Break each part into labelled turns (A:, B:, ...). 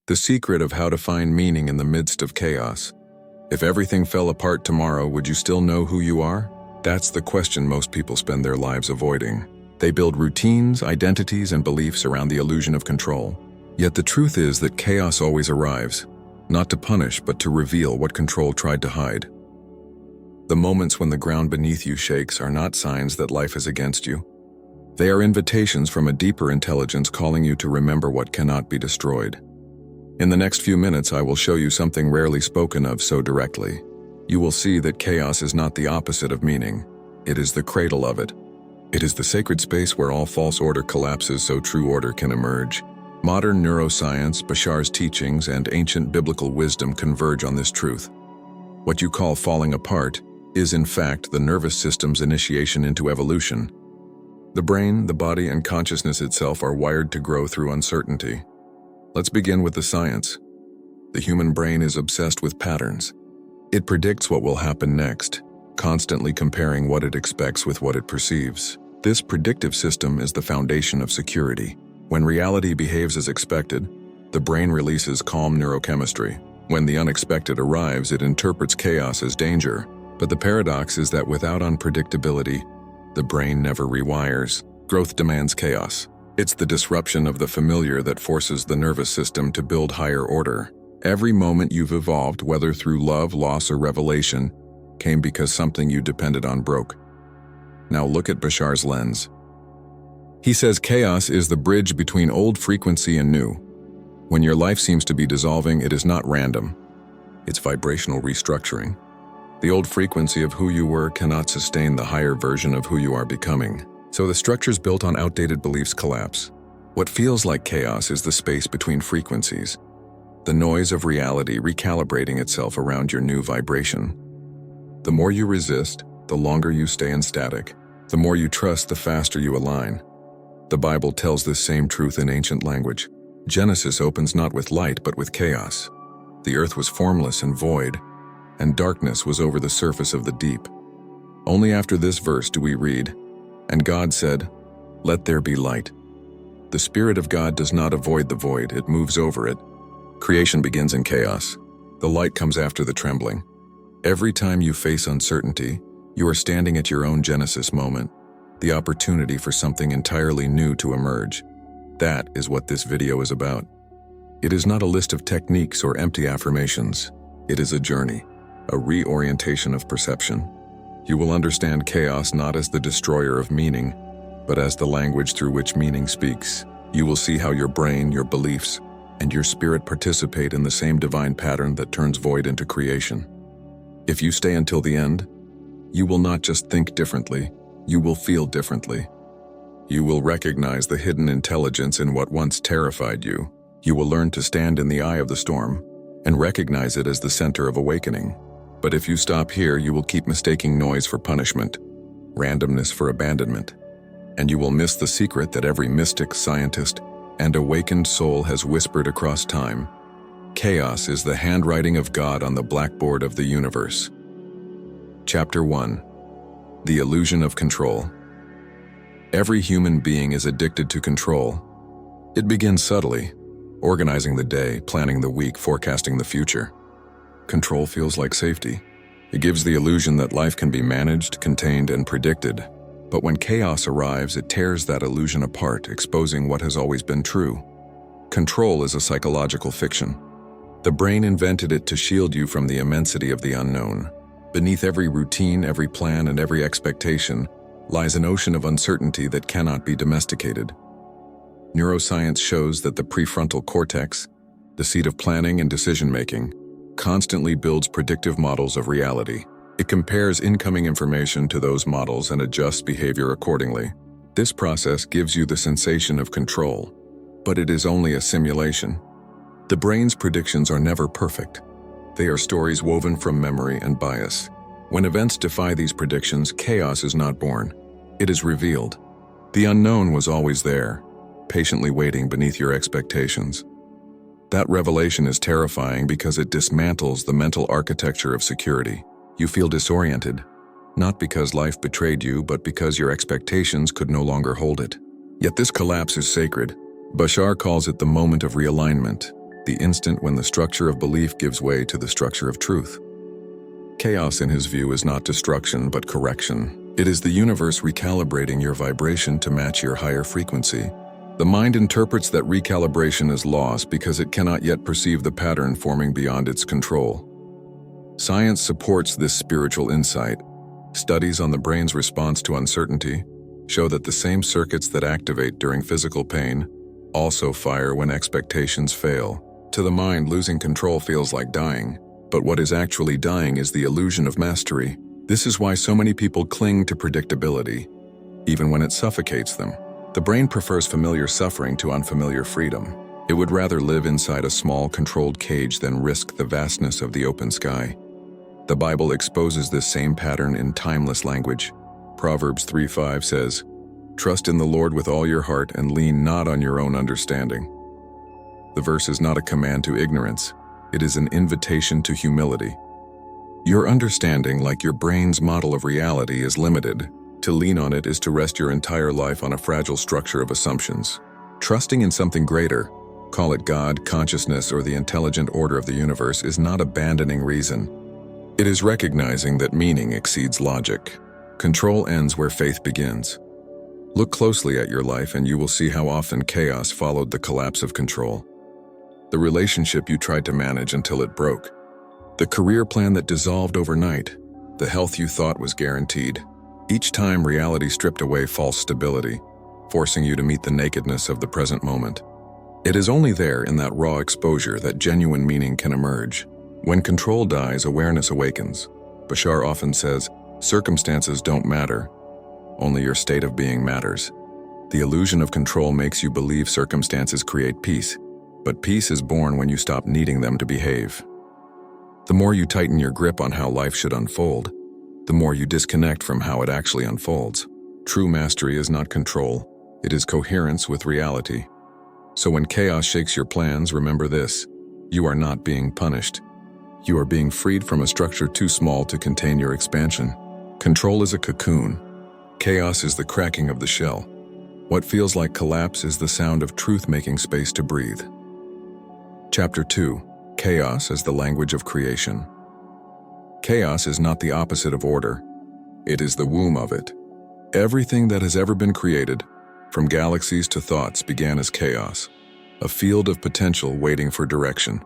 A: The secret of how to find meaning in the midst of chaos. If everything fell apart tomorrow, would you still know who you are? That's the question most people spend their lives avoiding. They build routines, identities, and beliefs around the illusion of control. Yet the truth is that chaos always arrives, not to punish but to reveal what control tried to hide. The moments when the ground beneath you shakes are not signs that life is against you. They are invitations from a deeper intelligence calling you to remember what cannot be destroyed. In the next few minutes, I will show you something rarely spoken of so directly. You will see that chaos is not the opposite of meaning. It is the cradle of it. It is the sacred space where all false order collapses so true order can emerge. Modern neuroscience, Bashar's teachings, and ancient biblical wisdom converge on this truth. What you call falling apart is in fact the nervous system's initiation into evolution. The brain, the body, and consciousness itself are wired to grow through uncertainty. Let's begin with the science. The human brain is obsessed with patterns. It predicts what will happen next, constantly comparing what it expects with what it perceives. This predictive system is the foundation of security. When reality behaves as expected, the brain releases calm neurochemistry. When the unexpected arrives, it interprets chaos as danger. But the paradox is that without unpredictability, the brain never rewires. Growth demands chaos. It's the disruption of the familiar that forces the nervous system to build higher order. Every moment you've evolved, whether through love, loss, or revelation, came because something you depended on broke. Now look at Bashar's lens. He says chaos is the bridge between old frequency and new. When your life seems to be dissolving, it is not random. It's vibrational restructuring. The old frequency of who you were cannot sustain the higher version of who you are becoming. So the structures built on outdated beliefs collapse. What feels like chaos is the space between frequencies, the noise of reality recalibrating itself around your new vibration. The more you resist, the longer you stay in static. The more you trust, the faster you align. The Bible tells this same truth in ancient language. Genesis opens not with light but with chaos. The earth was formless and void, and darkness was over the surface of the deep. Only after this verse do we read, "And God said, 'Let there be light.'" The Spirit of God does not avoid the void, it moves over it. Creation begins in chaos. The light comes after the trembling. Every time you face uncertainty, you are standing at your own Genesis moment, the opportunity for something entirely new to emerge. That is what this video is about. It is not a list of techniques or empty affirmations. It is a journey, a reorientation of perception. You will understand chaos not as the destroyer of meaning, but as the language through which meaning speaks. You will see how your brain, your beliefs, and your spirit participate in the same divine pattern that turns void into creation. If you stay until the end, you will not just think differently, you will feel differently. You will recognize the hidden intelligence in what once terrified you. You will learn to stand in the eye of the storm and recognize it as the center of awakening. But if you stop here, you will keep mistaking noise for punishment, randomness for abandonment, and you will miss the secret that every mystic, scientist, and awakened soul has whispered across time. Chaos is the handwriting of God on the blackboard of the universe. Chapter 1. The Illusion of Control. Every human being is addicted to control. It begins subtly, organizing the day, planning the week, forecasting the future. Control feels like safety. It gives the illusion that life can be managed, contained, and predicted. But when chaos arrives, it tears that illusion apart, exposing what has always been true. Control is a psychological fiction. The brain invented it to shield you from the immensity of the unknown. Beneath every routine, every plan, and every expectation lies an ocean of uncertainty that cannot be domesticated. Neuroscience shows that the prefrontal cortex, the seat of planning and decision-making, constantly builds predictive models of reality. It compares incoming information to those models and adjusts behavior accordingly. This process gives you the sensation of control, but it is only a simulation. The brain's predictions are never perfect. They are stories woven from memory and bias. When events defy these predictions, chaos is not born. It is revealed. The unknown was always there, patiently waiting beneath your expectations. That revelation is terrifying because it dismantles the mental architecture of security. You feel disoriented, not because life betrayed you, but because your expectations could no longer hold it. Yet this collapse is sacred. Bashar calls it the moment of realignment. the instant when the structure of belief gives way to the structure of truth. Chaos, in his view, is not destruction but correction. It is the universe recalibrating your vibration to match your higher frequency. The mind interprets that recalibration as loss because it cannot yet perceive the pattern forming beyond its control. Science supports this spiritual insight. Studies on the brain's response to uncertainty show that the same circuits that activate during physical pain also fire when expectations fail. To the mind, losing control feels like dying, but what is actually dying is the illusion of mastery. This is why so many people cling to predictability, even when it suffocates them. The brain prefers familiar suffering to unfamiliar freedom. It would rather live inside a small, controlled cage than risk the vastness of the open sky. The Bible exposes this same pattern in timeless language. Proverbs 3:5 says, "Trust in the Lord with all your heart and lean not on your own understanding." The verse is not a command to ignorance. It is an invitation to humility. Your understanding, like your brain's model of reality, is limited. To lean on it is to rest your entire life on a fragile structure of assumptions. Trusting in something greater, call it God, consciousness, or the intelligent order of the universe, is not abandoning reason. It is recognizing that meaning exceeds logic. Control ends where faith begins. Look closely at your life and you will see how often chaos followed the collapse of control. The relationship you tried to manage until it broke. The career plan that dissolved overnight. The health you thought was guaranteed. Each time reality stripped away false stability, forcing you to meet the nakedness of the present moment. It is only there, in that raw exposure, that genuine meaning can emerge. When control dies, awareness awakens. Bashar often says, "Circumstances don't matter. Only your state of being matters." The illusion of control makes you believe circumstances create peace, but peace is born when you stop needing them to behave. The more you tighten your grip on how life should unfold, the more you disconnect from how it actually unfolds. True mastery is not control, it is coherence with reality. So when chaos shakes your plans, remember this: you are not being punished. You are being freed from a structure too small to contain your expansion. Control is a cocoon. Chaos is the cracking of the shell. What feels like collapse is the sound of truth making space to breathe. Chapter 2: Chaos as the Language of Creation. Chaos is not the opposite of order. It is the womb of it. Everything that has ever been created, from galaxies to thoughts, began as chaos, a field of potential waiting for direction.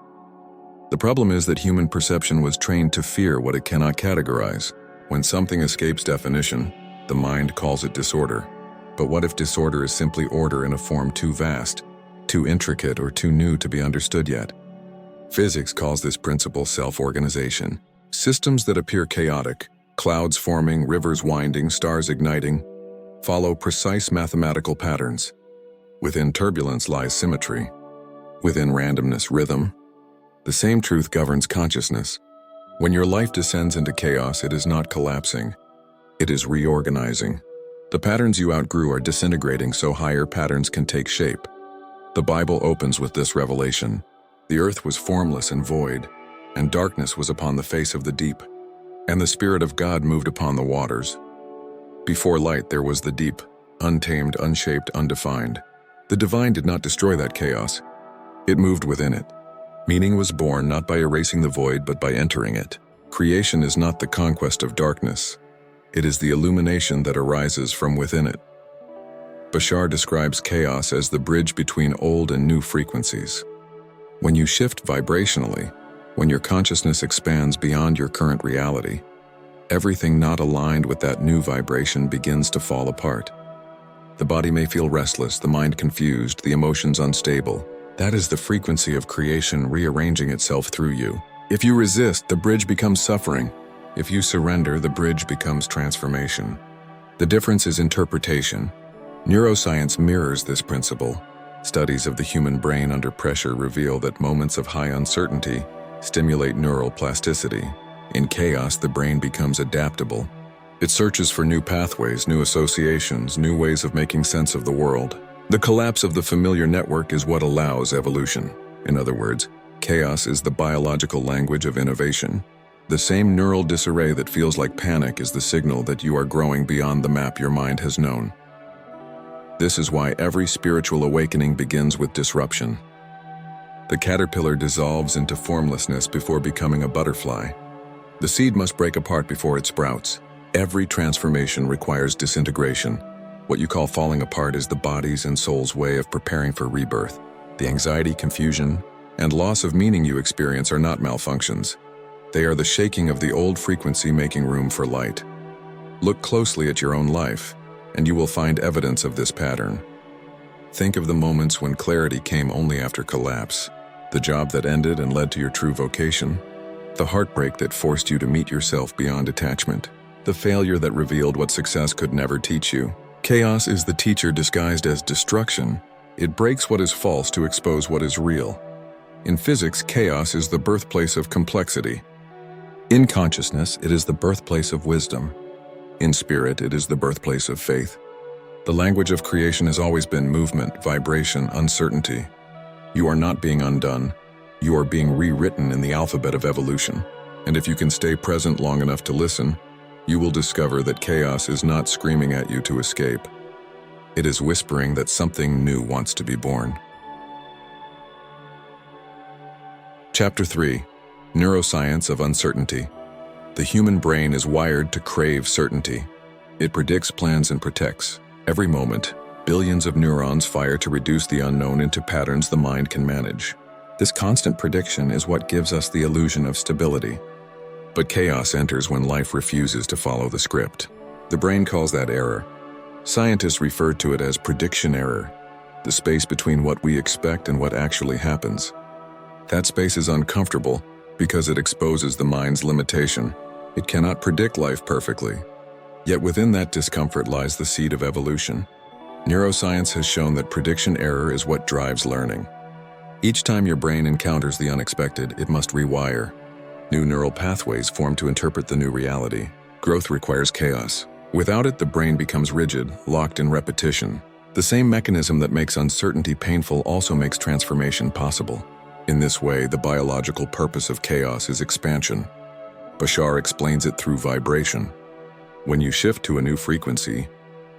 A: The problem is that human perception was trained to fear what it cannot categorize. When something escapes definition, the mind calls it disorder. But what if disorder is simply order in a form too vast, too intricate, or too new to be understood yet? Physics calls this principle self-organization. Systems that appear chaotic, clouds forming, rivers winding, stars igniting, follow precise mathematical patterns. Within turbulence lies symmetry. Within randomness, rhythm. The same truth governs consciousness. When your life descends into chaos, it is not collapsing. It is reorganizing. The patterns you outgrew are disintegrating so higher patterns can take shape. The Bible opens with this revelation. The earth was formless and void, and darkness was upon the face of the deep, and the Spirit of God moved upon the waters. Before light there was the deep, untamed, unshaped, undefined. The divine did not destroy that chaos. It moved within it. Meaning was born not by erasing the void, but by entering it. Creation is not the conquest of darkness. It is the illumination that arises from within it. Bashar describes chaos as the bridge between old and new frequencies. When you shift vibrationally, when your consciousness expands beyond your current reality, everything not aligned with that new vibration begins to fall apart. The body may feel restless, the mind confused, the emotions unstable. That is the frequency of creation rearranging itself through you. If you resist, the bridge becomes suffering. If you surrender, the bridge becomes transformation. The difference is interpretation. Neuroscience mirrors this principle. Studies of the human brain under pressure reveal that moments of high uncertainty stimulate neural plasticity. In chaos, the brain becomes adaptable. It searches for new pathways, new associations, new ways of making sense of the world. The collapse of the familiar network is what allows evolution. In other words, chaos is the biological language of innovation. The same neural disarray that feels like panic is the signal that you are growing beyond the map your mind has known. This is why every spiritual awakening begins with disruption. The caterpillar dissolves into formlessness before becoming a butterfly. The seed must break apart before it sprouts. Every transformation requires disintegration. What you call falling apart is the body's and soul's way of preparing for rebirth. The anxiety, confusion, and loss of meaning you experience are not malfunctions. They are the shaking of the old frequency making room for light. Look closely at your own life, and you will find evidence of this pattern. Think of the moments when clarity came only after collapse, the job that ended and led to your true vocation, the heartbreak that forced you to meet yourself beyond attachment, the failure that revealed what success could never teach you. Chaos is the teacher disguised as destruction. It breaks what is false to expose what is real. In physics, chaos is the birthplace of complexity. In consciousness, it is the birthplace of wisdom. In spirit, it is the birthplace of faith. The language of creation has always been movement, vibration, uncertainty. You are not being undone. You are being rewritten in the alphabet of evolution. And if you can stay present long enough to listen, you will discover that chaos is not screaming at you to escape. It is whispering that something new wants to be born. Chapter 3. Neuroscience of Uncertainty. The human brain is wired to crave certainty. It predicts, plans, and protects. Every moment, billions of neurons fire to reduce the unknown into patterns the mind can manage. This constant prediction is what gives us the illusion of stability. But chaos enters when life refuses to follow the script. The brain calls that error. Scientists refer to it as prediction error, the space between what we expect and what actually happens. That space is uncomfortable because it exposes the mind's limitation. It cannot predict life perfectly. Yet within that discomfort lies the seed of evolution. Neuroscience has shown that prediction error is what drives learning. Each time your brain encounters the unexpected, it must rewire. New neural pathways form to interpret the new reality. Growth requires chaos. Without it, the brain becomes rigid, locked in repetition. The same mechanism that makes uncertainty painful also makes transformation possible. In this way, the biological purpose of chaos is expansion. Bashar explains it through vibration. When you shift to a new frequency,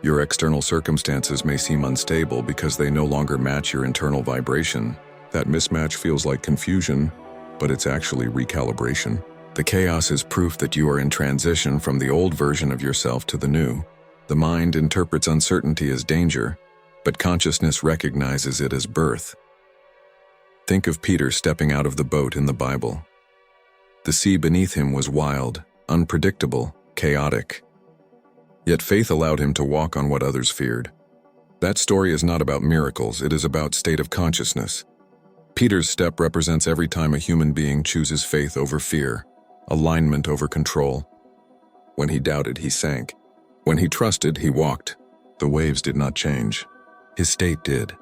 A: your external circumstances may seem unstable because they no longer match your internal vibration. That mismatch feels like confusion, but it's actually recalibration. The chaos is proof that you are in transition from the old version of yourself to the new. The mind interprets uncertainty as danger, but consciousness recognizes it as birth. Think of Peter stepping out of the boat in the Bible. The sea beneath him was wild, unpredictable, chaotic. Yet faith allowed him to walk on what others feared. That story is not about miracles, it is about state of consciousness. Peter's step represents every time a human being chooses faith over fear, alignment over control. When he doubted, he sank. When he trusted, he walked. The waves did not change. His state did.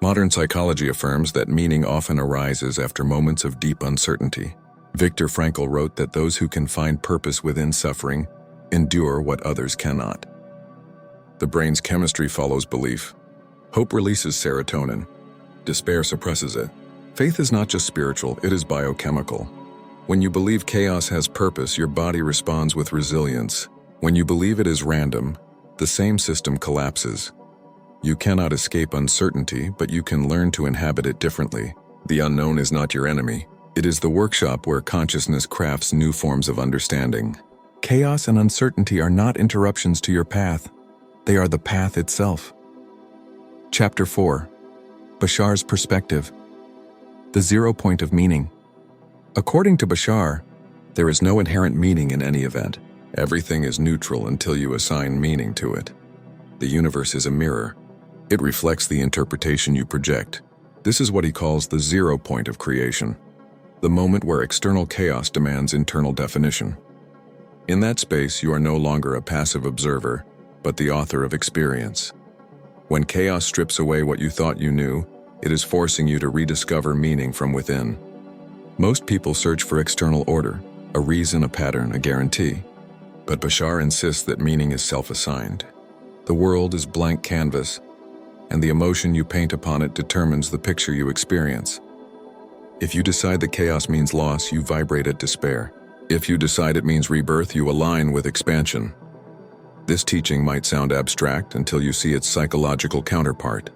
A: Modern psychology affirms that meaning often arises after moments of deep uncertainty. Viktor Frankl wrote that those who can find purpose within suffering endure what others cannot. The brain's chemistry follows belief. Hope releases serotonin. Despair suppresses it. Faith is not just spiritual, it is biochemical. When you believe chaos has purpose, your body responds with resilience. When you believe it is random, the same system collapses. You cannot escape uncertainty, but you can learn to inhabit it differently. The unknown is not your enemy. It is the workshop where consciousness crafts new forms of understanding. Chaos and uncertainty are not interruptions to your path. They are the path itself. Chapter 4. Bashar's perspective. The zero point of meaning. According to Bashar, there is no inherent meaning in any event. Everything is neutral until you assign meaning to it. The universe is a mirror. It reflects the interpretation you project. This is what he calls the zero point of creation, the moment where external chaos demands internal definition. In that space, you are no longer a passive observer, but the author of experience. When chaos strips away what you thought you knew, it is forcing you to rediscover meaning from within. Most people search for external order, a reason, a pattern, a guarantee. But Bashar insists that meaning is self-assigned. The world is blank canvas, and the emotion you paint upon it determines the picture you experience. If you decide that chaos means loss, you vibrate at despair. If you decide it means rebirth, you align with expansion. This teaching might sound abstract until you see its psychological counterpart.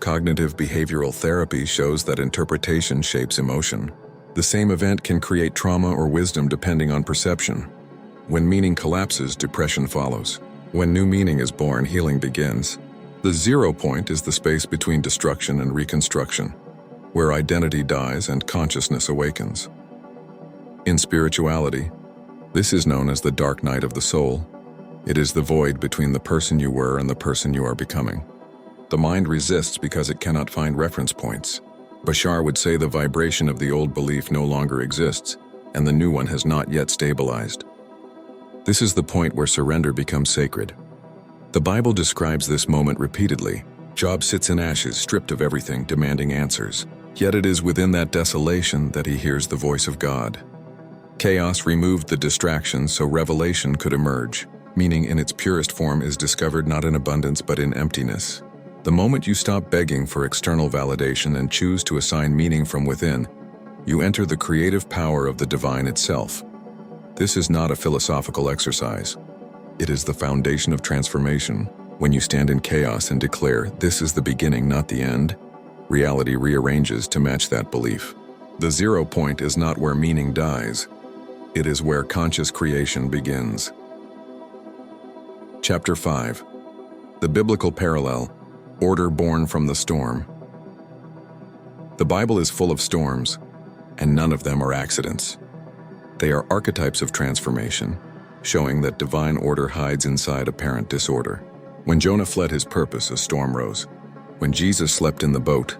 A: Cognitive behavioral therapy shows that interpretation shapes emotion. The same event can create trauma or wisdom depending on perception. When meaning collapses, depression follows. When new meaning is born, healing begins. The 0 point is the space between destruction and reconstruction, where identity dies and consciousness awakens. In spirituality, this is known as the dark night of the soul. It is the void between the person you were and the person you are becoming. The mind resists because it cannot find reference points. Bashar would say the vibration of the old belief no longer exists, and the new one has not yet stabilized. This is the point where surrender becomes sacred. The Bible describes this moment repeatedly. Job sits in ashes, stripped of everything, demanding answers. Yet it is within that desolation that he hears the voice of God. Chaos removed the distractions so revelation could emerge. Meaning in its purest form is discovered not in abundance but in emptiness. The moment you stop begging for external validation and choose to assign meaning from within, you enter the creative power of the divine itself. This is not a philosophical exercise. It is the foundation of transformation. When you stand in chaos and declare, "This is the beginning, not the end," reality rearranges to match that belief. The 0 point is not where meaning dies. It is where conscious creation begins. Chapter 5. The Biblical Parallel. Order born from the storm. The Bible is full of storms, and none of them are accidents. They are archetypes of transformation, showing that divine order hides inside apparent disorder. When Jonah fled his purpose, a storm rose. When Jesus slept in the boat,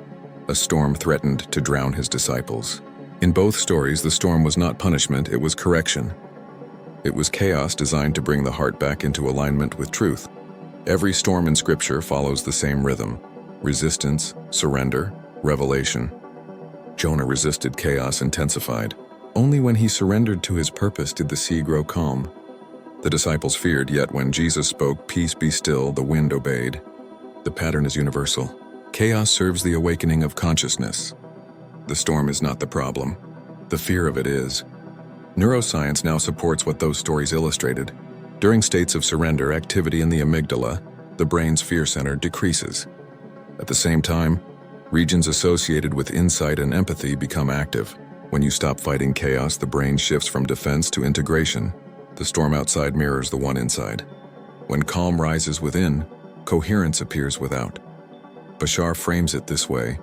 A: a storm threatened to drown his disciples. In both stories, the storm was not punishment, it was correction. It was chaos designed to bring the heart back into alignment with truth. Every storm in Scripture follows the same rhythm: resistance, surrender, revelation. Jonah resisted, chaos intensified. Only when he surrendered to his purpose did the sea grow calm. The disciples feared, yet when Jesus spoke, "Peace, be still," the wind obeyed. The pattern is universal. Chaos serves the awakening of consciousness. The storm is not the problem. The fear of it is. Neuroscience now supports what those stories illustrated. During states of surrender, activity in the amygdala, the brain's fear center, decreases. At the same time, regions associated with insight and empathy become active. When you stop fighting chaos, the brain shifts from defense to integration. The storm outside mirrors the one inside. When calm rises within, coherence appears without. Bashar frames it this way: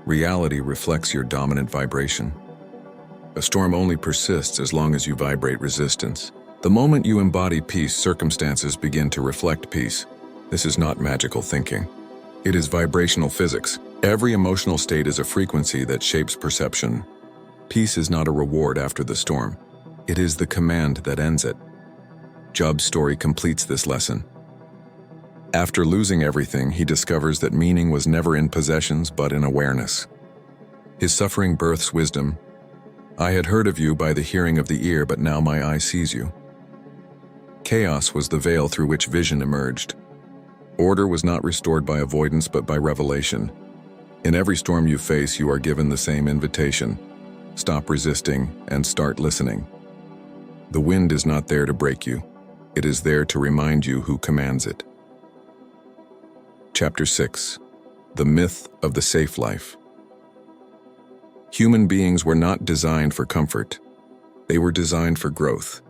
A: reality reflects your dominant vibration. A storm only persists as long as you vibrate resistance. The moment you embody peace, circumstances begin to reflect peace. This is not magical thinking. It is vibrational physics. Every emotional state is a frequency that shapes perception. Peace is not a reward after the storm. It is the command that ends it. Job's story completes this lesson. After losing everything, he discovers that meaning was never in possessions but in awareness. His suffering births wisdom. "I had heard of you by the hearing of the ear, but now my eye sees you." Chaos was the veil through which vision emerged. Order was not restored by avoidance but by revelation. In every storm you face, you are given the same invitation: stop resisting and start listening. The wind is not there to break you. It is there to remind you who commands it. Chapter 6. The Myth of the Safe Life. Human beings were not designed for comfort. They were designed for growth.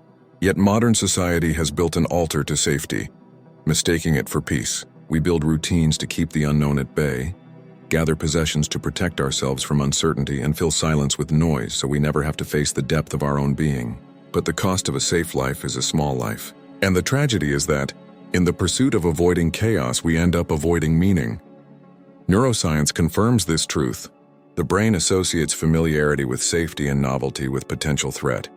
A: Yet modern society has built an altar to safety, mistaking it for peace. We build routines to keep the unknown at bay, gather possessions to protect ourselves from uncertainty, and fill silence with noise so we never have to face the depth of our own being. But the cost of a safe life is a small life. And the tragedy is that, in the pursuit of avoiding chaos, we end up avoiding meaning. Neuroscience confirms this truth. The brain associates familiarity with safety and novelty with potential threat.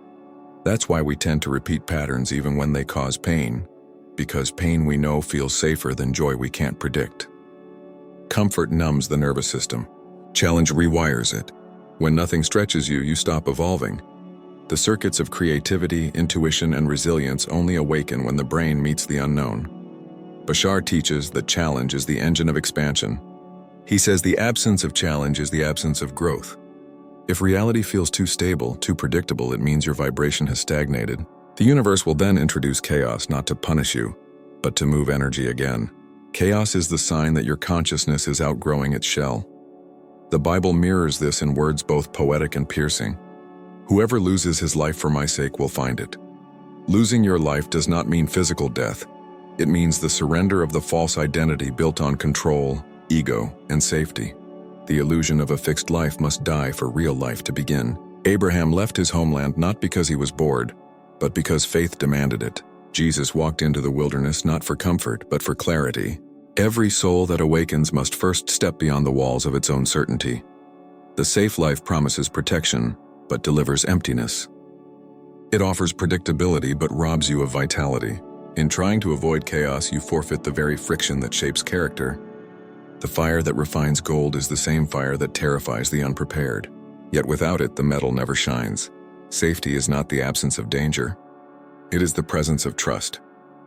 A: That's why we tend to repeat patterns even when they cause pain, because pain we know feels safer than joy we can't predict. Comfort numbs the nervous system. Challenge rewires it. When nothing stretches you, you stop evolving. The circuits of creativity, intuition, and resilience only awaken when the brain meets the unknown. Bashar teaches that challenge is the engine of expansion. He says the absence of challenge is the absence of growth. If reality feels too stable, too predictable, it means your vibration has stagnated. The universe will then introduce chaos not to punish you, but to move energy again. Chaos is the sign that your consciousness is outgrowing its shell. The Bible mirrors this in words both poetic and piercing. Whoever loses his life for my sake will find it. Losing your life does not mean physical death. It means the surrender of the false identity built on control, ego, and safety. The illusion of a fixed life must die for real life to begin. Abraham left his homeland not because he was bored, but because faith demanded it. Jesus walked into the wilderness not for comfort, but for clarity. Every soul that awakens must first step beyond the walls of its own certainty. The safe life promises protection, but delivers emptiness. It offers predictability, but robs you of vitality. In trying to avoid chaos, you forfeit the very friction that shapes character. The fire that refines gold is the same fire that terrifies the unprepared. Yet without it, the metal never shines. Safety is not the absence of danger. It is the presence of trust.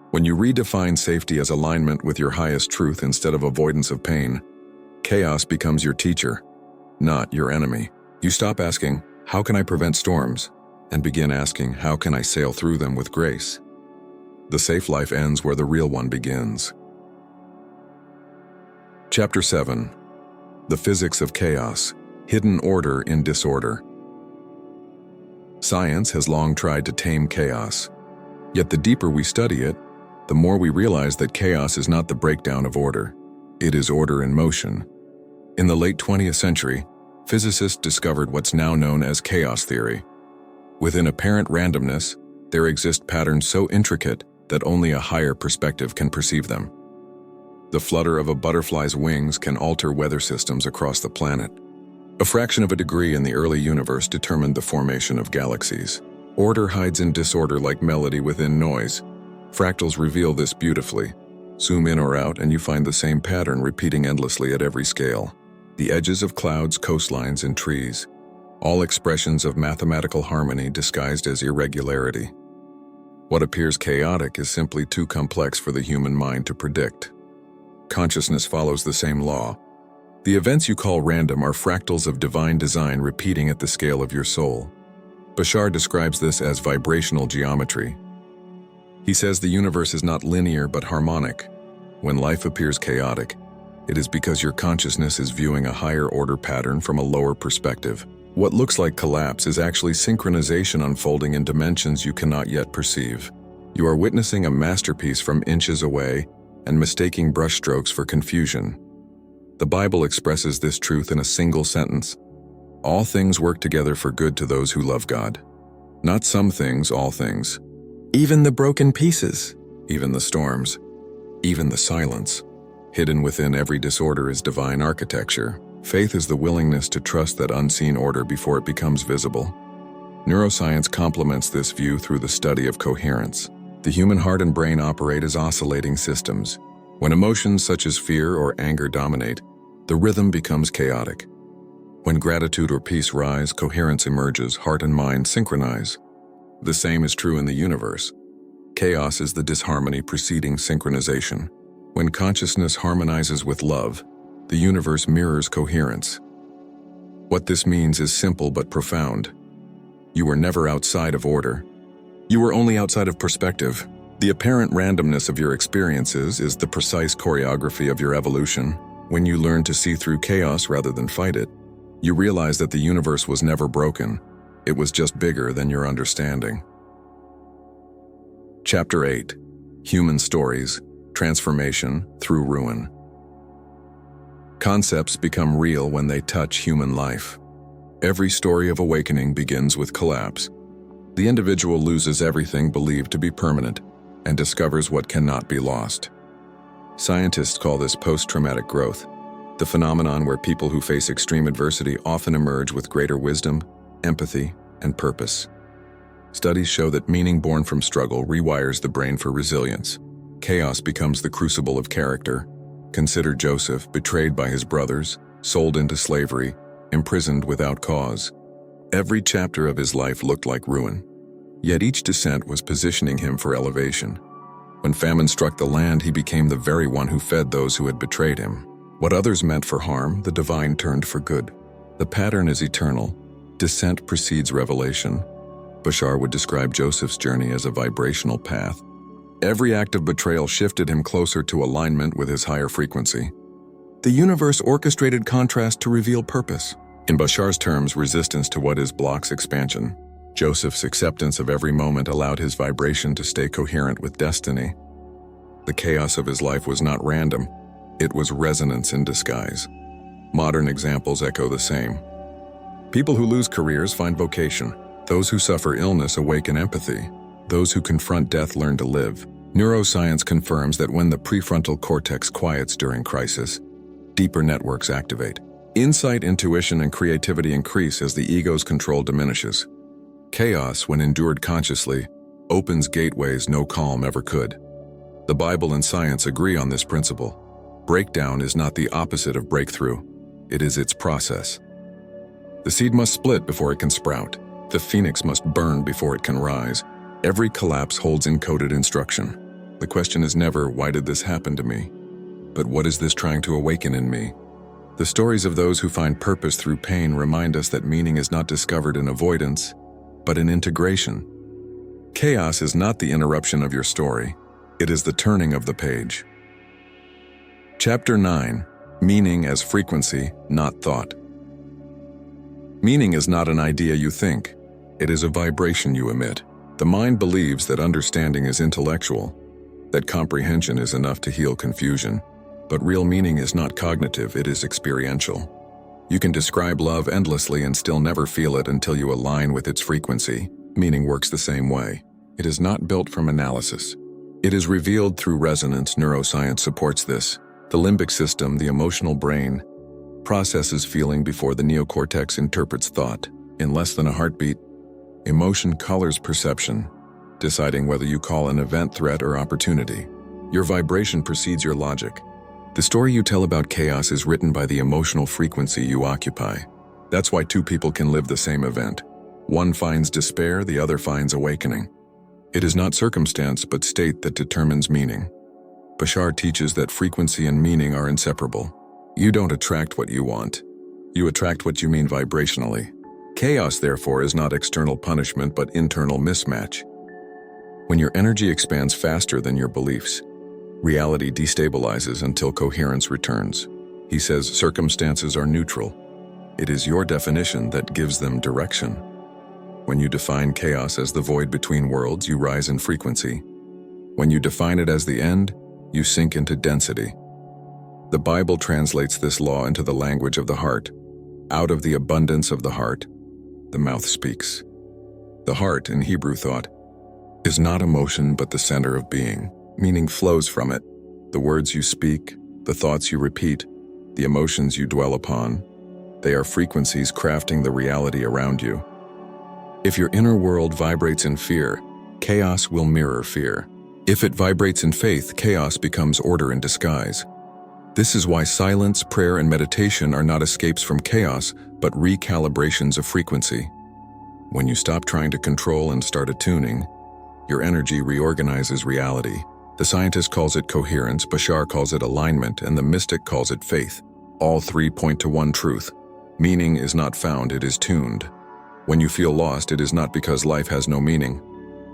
A: When you redefine safety as alignment with your highest truth instead of avoidance of pain, chaos becomes your teacher, not your enemy. You stop asking, "How can I prevent storms?" and begin asking, "How can I sail through them with grace?" The safe life ends where the real one begins. Chapter 7. The Physics of Chaos, Hidden Order in Disorder. Science has long tried to tame chaos. Yet the deeper we study it, the more we realize that chaos is not the breakdown of order. It is order in motion. In the late 20th century, physicists discovered what's now known as chaos theory. Within apparent randomness, there exist patterns so intricate that only a higher perspective can perceive them. The flutter of a butterfly's wings can alter weather systems across the planet. A fraction of a degree in the early universe determined the formation of galaxies. Order hides in disorder like melody within noise. Fractals reveal this beautifully. Zoom in or out and you find the same pattern repeating endlessly at every scale. The edges of clouds, coastlines, and trees. All expressions of mathematical harmony disguised as irregularity. What appears chaotic is simply too complex for the human mind to predict. Consciousness follows the same law. The events you call random are fractals of divine design repeating at the scale of your soul. Bashar describes this as vibrational geometry. He says the universe is not linear but harmonic. When life appears chaotic, it is because your consciousness is viewing a higher order pattern from a lower perspective. What looks like collapse is actually synchronization unfolding in dimensions you cannot yet perceive. You are witnessing a masterpiece from inches away and mistaking brushstrokes for confusion. The Bible expresses this truth in a single sentence. All things work together for good to those who love God. Not some things, all things. Even the broken pieces, even the storms, even the silence. Hidden within every disorder is divine architecture. Faith is the willingness to trust that unseen order before it becomes visible. Neuroscience complements this view through the study of coherence. The human heart and brain operate as oscillating systems. When emotions such as fear or anger dominate, the rhythm becomes chaotic. When gratitude or peace rise, coherence emerges, heart and mind synchronize. The same is true in the universe. Chaos is the disharmony preceding synchronization. When consciousness harmonizes with love, the universe mirrors coherence. What this means is simple but profound. You are never outside of order. You are only outside of perspective. The apparent randomness of your experiences is the precise choreography of your evolution. When you learn to see through chaos rather than fight it, you realize that the universe was never broken. It was just bigger than your understanding. Chapter 8. Human Stories, Transformation Through Ruin. Concepts become real when they touch human life. Every story of awakening begins with collapse. The individual loses everything believed to be permanent and discovers what cannot be lost. Scientists call this post-traumatic growth, the phenomenon where people who face extreme adversity often emerge with greater wisdom, empathy, and purpose. Studies show that meaning born from struggle rewires the brain for resilience. Chaos becomes the crucible of character. Consider Joseph, betrayed by his brothers, sold into slavery, imprisoned without cause. Every chapter of his life looked like ruin. Yet each descent was positioning him for elevation. When famine struck the land, he became the very one who fed those who had betrayed him. What others meant for harm, the divine turned for good. The pattern is eternal. Descent precedes revelation. Bashar would describe Joseph's journey as a vibrational path. Every act of betrayal shifted him closer to alignment with his higher frequency. The universe orchestrated contrast to reveal purpose. In Bashar's terms, resistance to what is blocks expansion. Joseph's acceptance of every moment allowed his vibration to stay coherent with destiny. The chaos of his life was not random. It was resonance in disguise. Modern examples echo the same. People who lose careers find vocation. Those who suffer illness awaken empathy. Those who confront death learn to live. Neuroscience confirms that when the prefrontal cortex quiets during crisis, deeper networks activate. Insight, intuition, and creativity increase as the ego's control diminishes. Chaos, when endured consciously, opens gateways no calm ever could. The Bible and science agree on this principle. Breakdown is not the opposite of breakthrough. It is its process. The seed must split before it can sprout. The phoenix must burn before it can rise. Every collapse holds encoded instruction. The question is never, why did this happen to me? But what is this trying to awaken in me? The stories of those who find purpose through pain remind us that meaning is not discovered in avoidance, but in integration. Chaos is not the interruption of your story. It is the turning of the page. Chapter 9. Meaning as frequency, not thought. Meaning is not an idea you think. It is a vibration you emit. The mind believes that understanding is intellectual, that comprehension is enough to heal confusion. But real meaning is not cognitive, it is experiential. You can describe love endlessly and still never feel it until you align with its frequency. Meaning works the same way. It is not built from analysis. It is revealed through resonance. Neuroscience supports this. The limbic system, the emotional brain, processes feeling before the neocortex interprets thought. In less than a heartbeat, emotion colors perception, deciding whether you call an event threat or opportunity. Your vibration precedes your logic. The story you tell about chaos is written by the emotional frequency you occupy. That's why two people can live the same event. One finds despair, the other finds awakening. It is not circumstance but state that determines meaning. Bashar teaches that frequency and meaning are inseparable. You don't attract what you want. You attract what you mean vibrationally. Chaos, therefore, is not external punishment but internal mismatch. When your energy expands faster than your beliefs, reality destabilizes until coherence returns. He says circumstances are neutral. It is your definition that gives them direction. When you define chaos as the void between worlds, you rise in frequency. When you define it as the end, you sink into density. The Bible translates this law into the language of the heart. Out of the abundance of the heart, the mouth speaks. The heart, in Hebrew thought, is not emotion but the center of being. Meaning flows from it. The words you speak, the thoughts you repeat, the emotions you dwell upon, they are frequencies crafting the reality around you. If your inner world vibrates in fear, chaos will mirror fear. If it vibrates in faith, chaos becomes order in disguise. This is why silence, prayer, and meditation are not escapes from chaos, but recalibrations of frequency. When you stop trying to control and start attuning, your energy reorganizes reality. The scientist calls it coherence, Bashar calls it alignment, and the mystic calls it faith. All three point to one truth. Meaning is not found, it is tuned. When you feel lost, it is not because life has no meaning.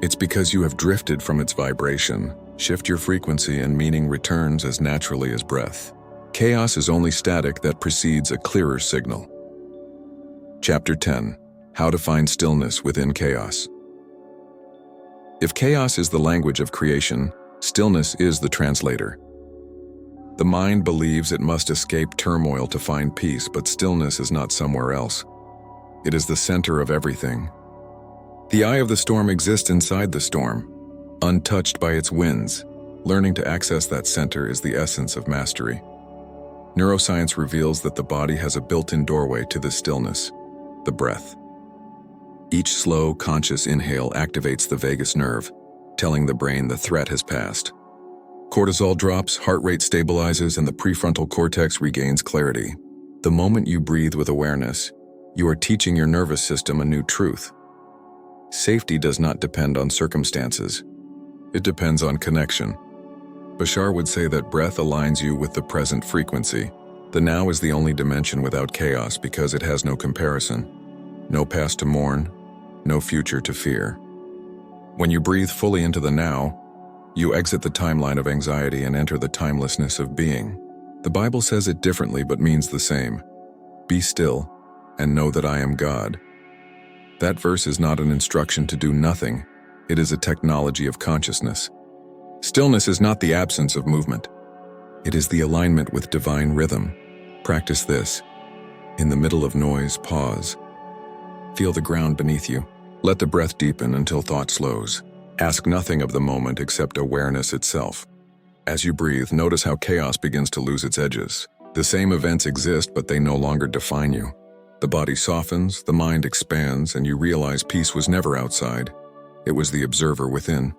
A: It's because you have drifted from its vibration. Shift your frequency and meaning returns as naturally as breath. Chaos is only static that precedes a clearer signal. Chapter 10. How to find stillness within chaos. If chaos is the language of creation, stillness is the translator. The mind believes it must escape turmoil to find peace, but stillness is not somewhere else. It is the center of everything. The eye of the storm exists inside the storm, untouched by its winds. Learning to access that center is the essence of mastery. Neuroscience reveals that the body has a built-in doorway to this stillness, the breath. Each slow, conscious inhale activates the vagus nerve, telling the brain the threat has passed. Cortisol drops, heart rate stabilizes, and the prefrontal cortex regains clarity. The moment you breathe with awareness, you are teaching your nervous system a new truth. Safety does not depend on circumstances. It depends on connection. Bashar would say that breath aligns you with the present frequency. The now is the only dimension without chaos because it has no comparison. No past to mourn, no future to fear. When you breathe fully into the now, You exit the timeline of anxiety and enter the timelessness of being. The Bible says it differently but means the same. Be still and know that I am God. That verse is not an instruction to do nothing. It is a technology of consciousness. Stillness is not the absence of movement. It is the alignment with divine rhythm. Practice this. In the middle of noise, pause. Feel the ground beneath you. Let the breath deepen until thought slows. Ask nothing of the moment except awareness itself. As you breathe, notice how chaos begins to lose its edges. The same events exist, but they no longer define you. The body softens, the mind expands, and you realize peace was never outside. It was the observer within.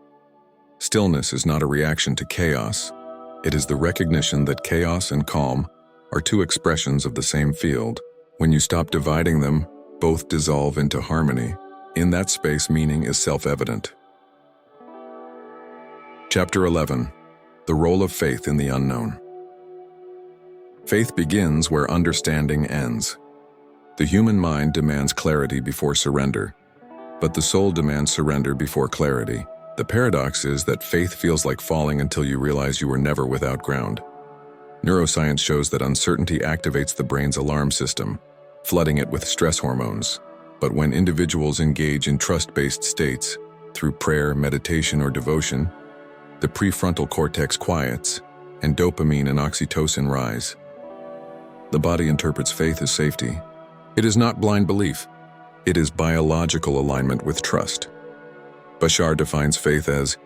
A: Stillness is not a reaction to chaos. It is the recognition that chaos and calm are two expressions of the same field. When you stop dividing them, both dissolve into harmony. In that space, meaning is self-evident. Chapter 11. The Role of Faith in the Unknown. Faith begins where understanding ends. The human mind demands clarity before surrender, but the soul demands surrender before clarity. The paradox is that faith feels like falling until you realize you were never without ground. Neuroscience shows that uncertainty activates the brain's alarm system, flooding it with stress hormones. But when individuals engage in trust-based states, through prayer, meditation, or devotion, the prefrontal cortex quiets, and dopamine and oxytocin rise. The body interprets faith as safety. It is not blind belief. It is biological alignment with trust. Bashar defines faith as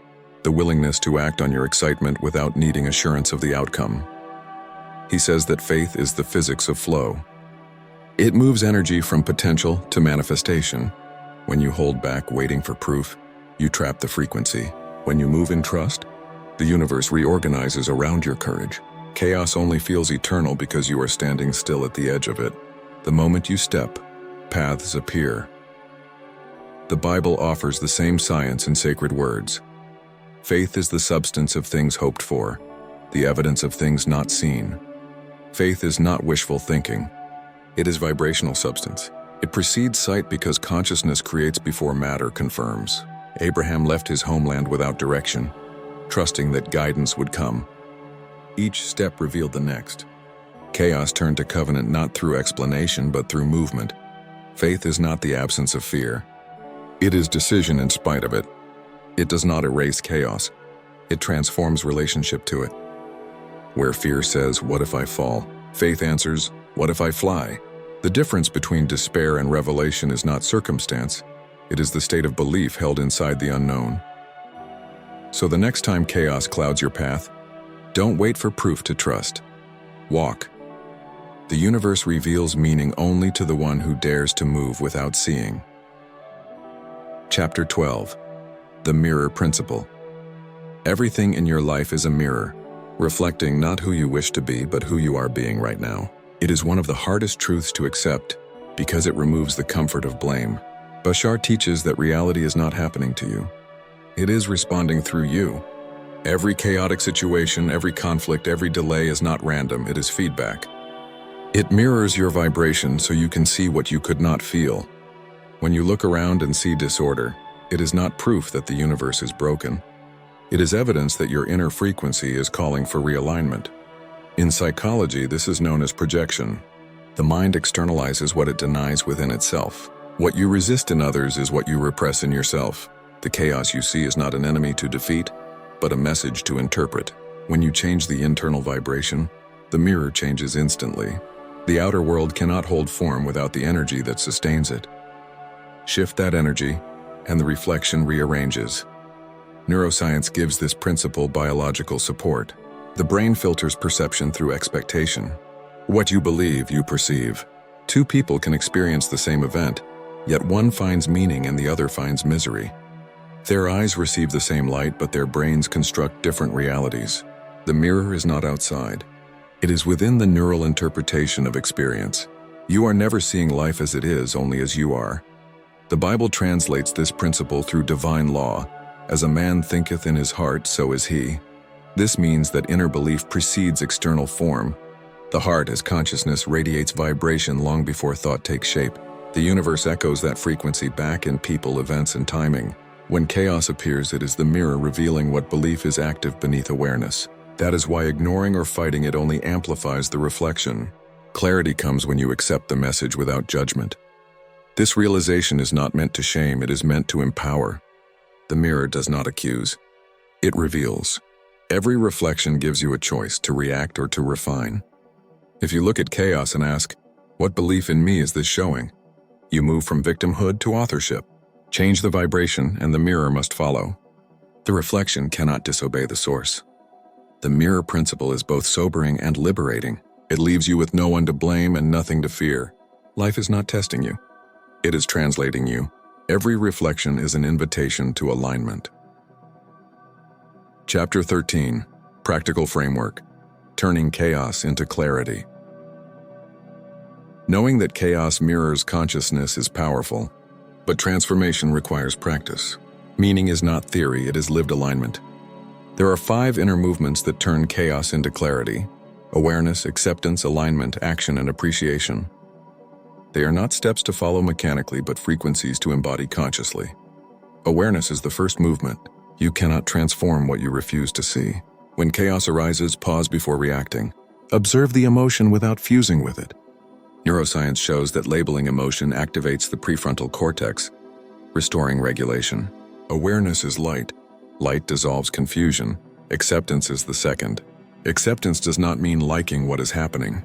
A: the willingness to act on your excitement without needing assurance of the outcome. He says that faith is the physics of flow. It moves energy from potential to manifestation. When you hold back waiting for proof, you trap the frequency. When you move in trust, the universe reorganizes around your courage. Chaos only feels eternal because you are standing still at the edge of it. The moment you step, paths appear. The Bible offers the same science in sacred words. Faith is the substance of things hoped for, the evidence of things not seen. Faith is not wishful thinking. It is vibrational substance. It precedes sight because consciousness creates before matter confirms. Abraham left his homeland without direction, trusting that guidance would come. Each step revealed the next. Chaos turned to covenant not through explanation but through movement. Faith is not the absence of fear. It is decision in spite of it. It does not erase chaos. It transforms relationship to it. Where fear says, "What if I fall?" faith answers, "What if I fly?" The difference between despair and revelation is not circumstance. It is the state of belief held inside the unknown. So the next time chaos clouds your path, don't wait for proof to trust. Walk. The universe reveals meaning only to the one who dares to move without seeing. Chapter 12. The Mirror Principle. Everything in your life is a mirror, reflecting not who you wish to be but who you are being right now. It is one of the hardest truths to accept because it removes the comfort of blame. Bashar teaches that reality is not happening to you. It is responding through you. Every chaotic situation, every conflict, every delay is not random, it is feedback. It mirrors your vibration so you can see what you could not feel. When you look around and see disorder, it is not proof that the universe is broken. It is evidence that your inner frequency is calling for realignment. In psychology, this is known as projection. The mind externalizes what it denies within itself. What you resist in others is what you repress in yourself. The chaos you see is not an enemy to defeat, but a message to interpret. When you change the internal vibration, the mirror changes instantly. The outer world cannot hold form without the energy that sustains it. Shift that energy, and the reflection rearranges. Neuroscience gives this principle biological support. The brain filters perception through expectation. What you believe, you perceive. Two people can experience the same event, yet one finds meaning and the other finds misery. Their eyes receive the same light, but their brains construct different realities. The mirror is not outside. It is within the neural interpretation of experience. You are never seeing life as it is, only as you are. The Bible translates this principle through divine law. As a man thinketh in his heart, so is he. This means that inner belief precedes external form. The heart, as consciousness, radiates vibration long before thought takes shape. The universe echoes that frequency back in people, events, and timing. When chaos appears, it is the mirror revealing what belief is active beneath awareness. That is why ignoring or fighting it only amplifies the reflection. Clarity comes when you accept the message without judgment. This realization is not meant to shame, it is meant to empower. The mirror does not accuse. It reveals. Every reflection gives you a choice to react or to refine. If you look at chaos and ask, "What belief in me is this showing?" you move from victimhood to authorship. Change the vibration and the mirror must follow. The reflection cannot disobey the source. The mirror principle is both sobering and liberating. It leaves you with no one to blame and nothing to fear. Life is not testing you. It is translating you. Every reflection is an invitation to alignment. Chapter 13. Practical Framework. Turning Chaos into Clarity. Knowing that chaos mirrors consciousness is powerful, but transformation requires practice. Meaning is not theory, it is lived alignment. There are 5 inner movements that turn chaos into clarity: awareness, acceptance, alignment, action, and appreciation. They are not steps to follow mechanically, but frequencies to embody consciously. Awareness is the first movement. You cannot transform what you refuse to see. When chaos arises, pause before reacting. Observe the emotion without fusing with it. Neuroscience shows that labeling emotion activates the prefrontal cortex, restoring regulation. Awareness is light. Light dissolves confusion. Acceptance is the second. Acceptance does not mean liking what is happening.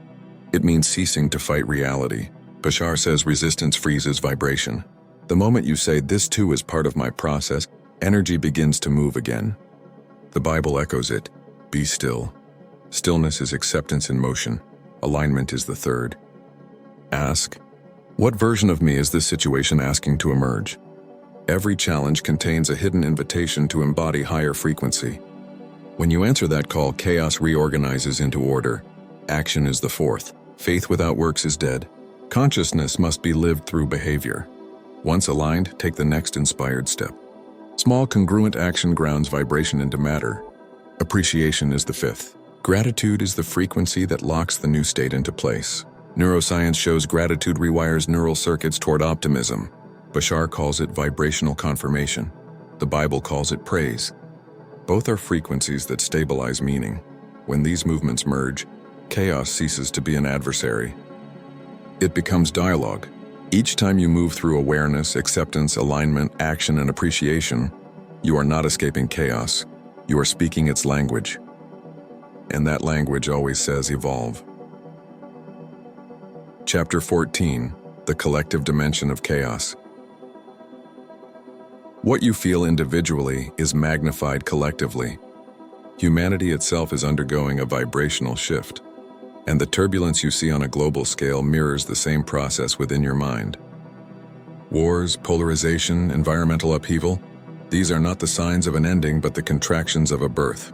A: It means ceasing to fight reality. Bashar says resistance freezes vibration. The moment you say, "This too is part of my process," energy begins to move again. The Bible echoes it. Be still. Stillness is acceptance in motion. Alignment is the third. Ask, what version of me is this situation asking to emerge? Every challenge contains a hidden invitation to embody higher frequency. When you answer that call, chaos reorganizes into order. Action is the fourth. Faith without works is dead. Consciousness must be lived through behavior. Once aligned, take the next inspired step. Small congruent action grounds vibration into matter. Appreciation is the fifth. Gratitude is the frequency that locks the new state into place. Neuroscience shows gratitude rewires neural circuits toward optimism. Bashar calls it vibrational confirmation. The Bible calls it praise. Both are frequencies that stabilize meaning. When these movements merge, chaos ceases to be an adversary. It becomes dialogue. Each time you move through awareness, acceptance, alignment, action, and appreciation, you are not escaping chaos. You are speaking its language. And that language always says evolve. Chapter 14. The Collective Dimension of Chaos. What you feel individually is magnified collectively. Humanity itself is undergoing a vibrational shift, and the turbulence you see on a global scale mirrors the same process within your mind. Wars, polarization, environmental upheaval, these are not the signs of an ending but the contractions of a birth.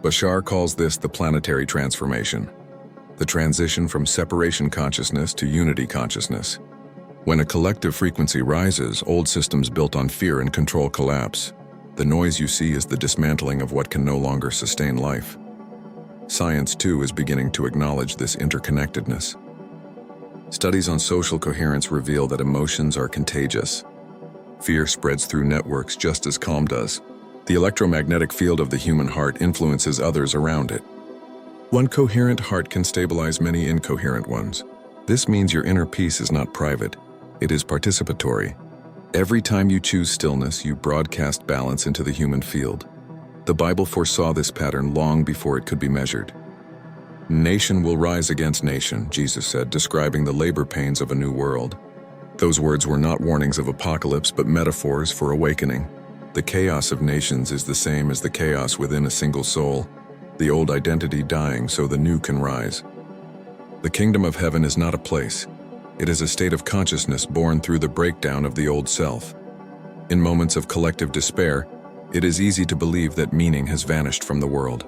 A: Bashar calls this the planetary transformation, the transition from separation consciousness to unity consciousness. When a collective frequency rises, old systems built on fear and control collapse. The noise you see is the dismantling of what can no longer sustain life. Science, too, is beginning to acknowledge this interconnectedness. Studies on social coherence reveal that emotions are contagious. Fear spreads through networks just as calm does. The electromagnetic field of the human heart influences others around it. One coherent heart can stabilize many incoherent ones. This means your inner peace is not private, it is participatory. Every time you choose stillness, you broadcast balance into the human field. The Bible foresaw this pattern long before it could be measured. Nation will rise against nation, Jesus said, describing the labor pains of a new world. Those words were not warnings of apocalypse, but metaphors for awakening. The chaos of nations is the same as the chaos within a single soul. The old identity dying so the new can rise. The kingdom of heaven is not a place. It is a state of consciousness born through the breakdown of the old self. In moments of collective despair, it is easy to believe that meaning has vanished from the world.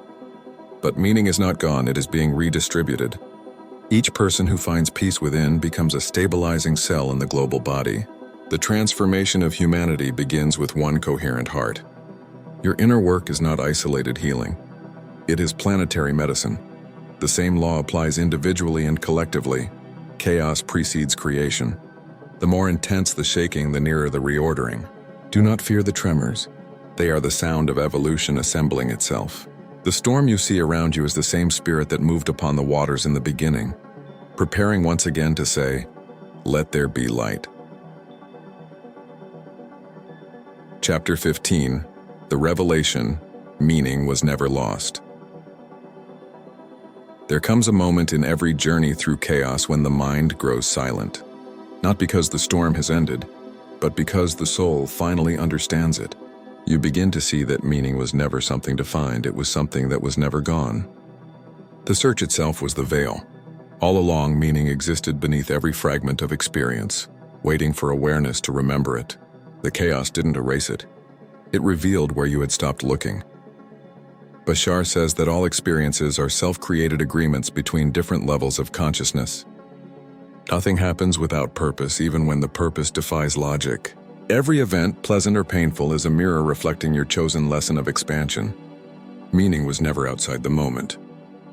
A: But meaning is not gone, it is being redistributed. Each person who finds peace within becomes a stabilizing cell in the global body. The transformation of humanity begins with one coherent heart. Your inner work is not isolated healing. It is planetary medicine. The same law applies individually and collectively. Chaos precedes creation. The more intense the shaking, the nearer the reordering. Do not fear the tremors. They are the sound of evolution assembling itself. The storm you see around you is the same spirit that moved upon the waters in the beginning, preparing once again to say, "Let there be light." Chapter 15. The Revelation, Meaning Was Never Lost. There comes a moment in every journey through chaos when the mind grows silent. Not because the storm has ended, but because the soul finally understands it. You begin to see that meaning was never something to find, it was something that was never gone. The search itself was the veil. All along, meaning existed beneath every fragment of experience, waiting for awareness to remember it. The chaos didn't erase it. It revealed where you had stopped looking. Bashar says that all experiences are self-created agreements between different levels of consciousness. Nothing happens without purpose, even when the purpose defies logic. Every event, pleasant or painful, is a mirror reflecting your chosen lesson of expansion. Meaning was never outside the moment.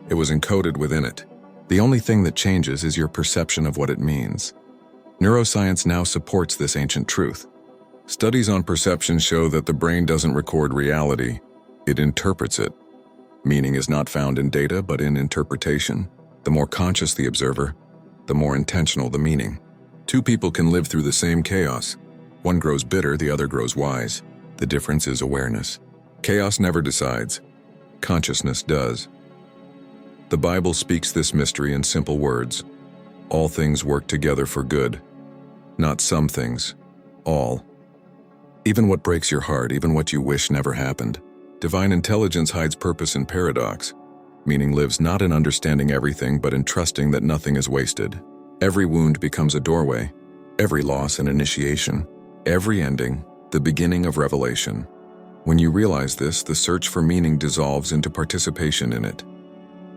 A: It was encoded within it. The only thing that changes is your perception of what it means. Neuroscience now supports this ancient truth. Studies on perception show that the brain doesn't record reality, it interprets it. Meaning is not found in data, but in interpretation. The more conscious the observer, the more intentional the meaning. Two people can live through the same chaos. One grows bitter, the other grows wise. The difference is awareness. Chaos never decides. Consciousness does. The Bible speaks this mystery in simple words. All things work together for good. Not some things. All. Even what breaks your heart, even what you wish never happened. Divine intelligence hides purpose in paradox. Meaning lives not in understanding everything, but in trusting that nothing is wasted. Every wound becomes a doorway. Every loss an initiation. Every ending, the beginning of revelation. When you realize this, the search for meaning dissolves into participation in it.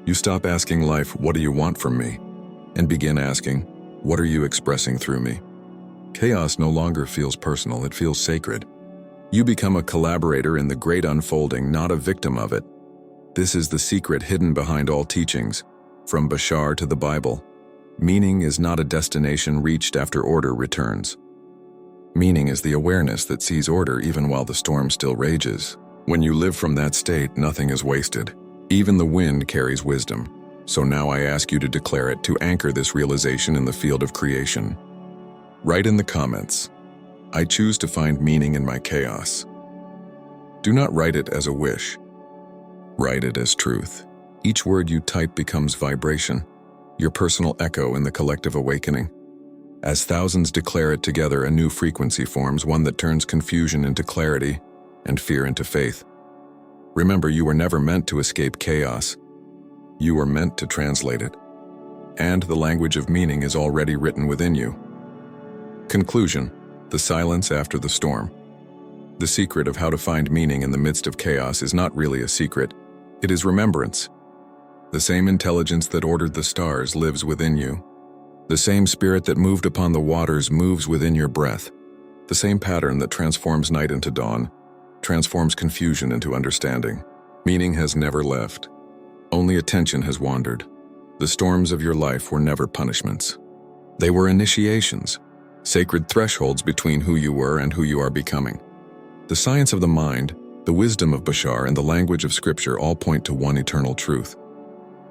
A: You stop asking life, "What do you want from me?" and begin asking, "What are you expressing through me?" Chaos no longer feels personal, it feels sacred. You become a collaborator in the great unfolding, not a victim of it. This is the secret hidden behind all teachings, from Bashar to the Bible. Meaning is not a destination reached after order returns. Meaning is the awareness that sees order even while the storm still rages. When you live from that state, nothing is wasted. Even the wind carries wisdom. So now I ask you to declare it, to anchor this realization in the field of creation. Write in the comments, "I choose to find meaning in my chaos." Do not write it as a wish. Write it as truth. Each word you type becomes vibration, your personal echo in the collective awakening. As thousands declare it together, a new frequency forms, one that turns confusion into clarity and fear into faith. Remember, you were never meant to escape chaos. You were meant to translate it. And the language of meaning is already written within you. Conclusion: the silence after the storm. The secret of how to find meaning in the midst of chaos is not really a secret. It is remembrance. The same intelligence that ordered the stars lives within you. The same spirit that moved upon the waters moves within your breath. The same pattern that transforms night into dawn transforms confusion into understanding. Meaning has never left. Only attention has wandered. The storms of your life were never punishments. They were initiations, sacred thresholds between who you were and who you are becoming. The science of the mind, the wisdom of Bashar, and the language of Scripture all point to one eternal truth.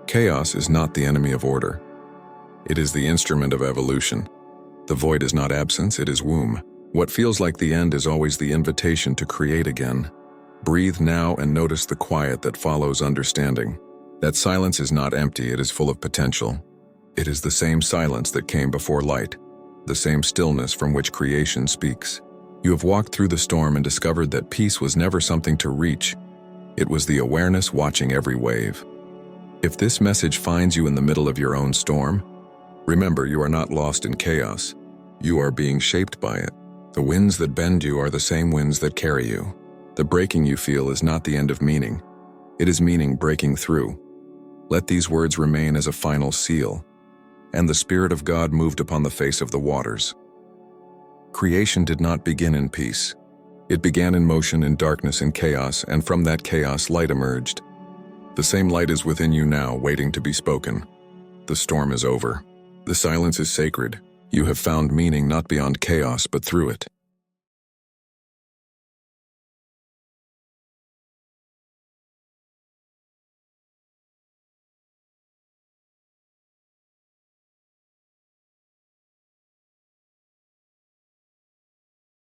A: Chaos is not the enemy of order. It is the instrument of evolution. The void is not absence, it is womb. What feels like the end is always the invitation to create again. Breathe now and notice the quiet that follows understanding. That silence is not empty, it is full of potential. It is the same silence that came before light, the same stillness from which creation speaks. You have walked through the storm and discovered that peace was never something to reach. It was the awareness watching every wave. If this message finds you in the middle of your own storm, remember, you are not lost in chaos. You are being shaped by it. The winds that bend you are the same winds that carry you. The breaking you feel is not the end of meaning. It is meaning breaking through. Let these words remain as a final seal. And the Spirit of God moved upon the face of the waters. Creation did not begin in peace. It began in motion, in darkness, in chaos, and from that chaos light emerged. The same light is within you now, waiting to be spoken. The storm is over. The silence is sacred. You have found meaning not beyond chaos, but through it.